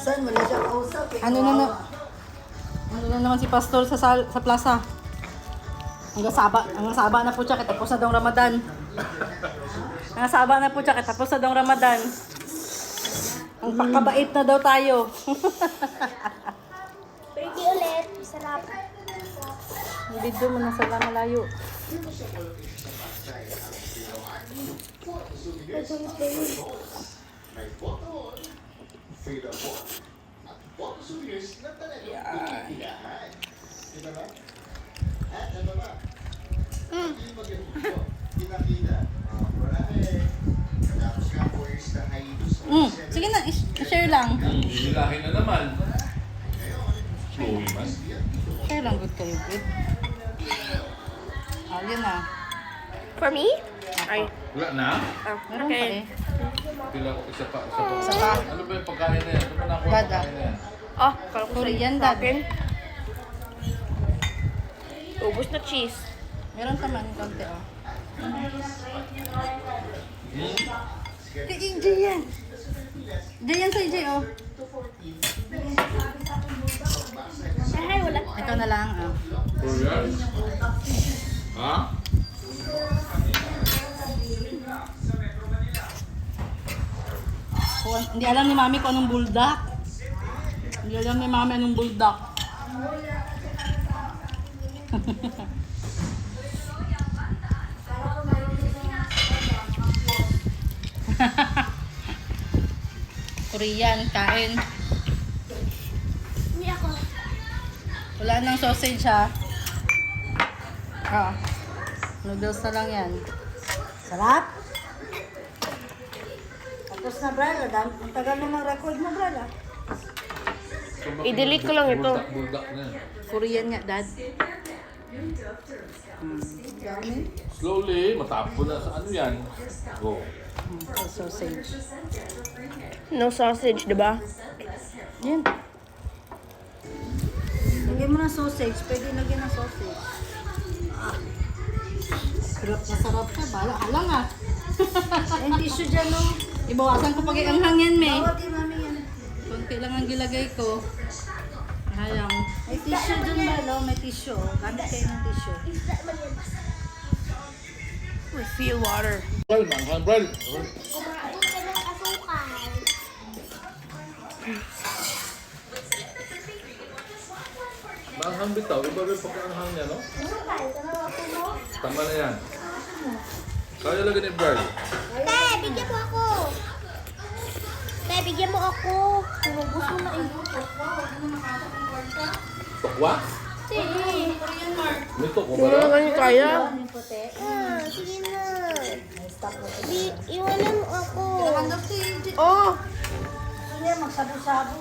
Minsan wala siyang kausap eh. Ano na naman si Pastor sa plaza. Hanggang saba na po siya, tapos na daw Ramadan. Hanggang saba na po siya, tapos na daw Ramadan. Ang pakabait na daw tayo. Pretty ulit. Sarap. Ang video mo nasa malayo. Sige na, share lang. Hilahin na naman. Chloe man. Share lang, good kayo, good. Yun na. For me? Ay. Wala na? Meron pa eh. Pila ko isa pa. Isa pa. Ano ba yung pagkain na yan? Ano ba nakuha Dada. pagkain na yan? Oh, parang Korean dad. Ubus na cheese. Meron pa man, konti oh. Kay EJ yan. Diyan sa EJ oh. Ay, wala. Ito na lang oh. Korean? Ha? Hindi alam ni Mami kung anong buldak. Hindi alam ni Mami anong buldak. Korean, kain. Hindi ako. Wala nang sausage ha. Noodles na lang yan. Sarap. Tapos na, brother. Ang tagal namang record mo, brother. I-delete ko lang ito. Buldak na. Korean nga, Dad. Dami. Slowly, matapos na sa ano yan. Go. Sausage. No sausage, diba? Yan. Lagyan mo ng sausage. Pwede lagyan ng sausage. Sarap na sarap ka. Bala ka lang ah. Ay, tissue dyan, no? Ibawasan ko pag ang hangin, me. Bawat yung mami yan. Konti lang ang gilagay ko. Hayang. May tissue dyan ba, no? May tissue. Gamit kayo ng tissue. We feel water. Bral, manghang bral. Kumain ka ng asukal. Manghang bitaw. Iba ba yung pagkaanghang niya, no? Tama na yan. Kaya lagi ni Bral. Te, bigyan mo ako. Te, bigyan mo ako. Tinubos mo na eh. Tokwa? Sige. May tokwa ba lang? Ano kaya? Yung puti. Sige na. May stop mo. Iwanan mo ako. Hanap si EJ. Oh! Sige, magsabu-sabu.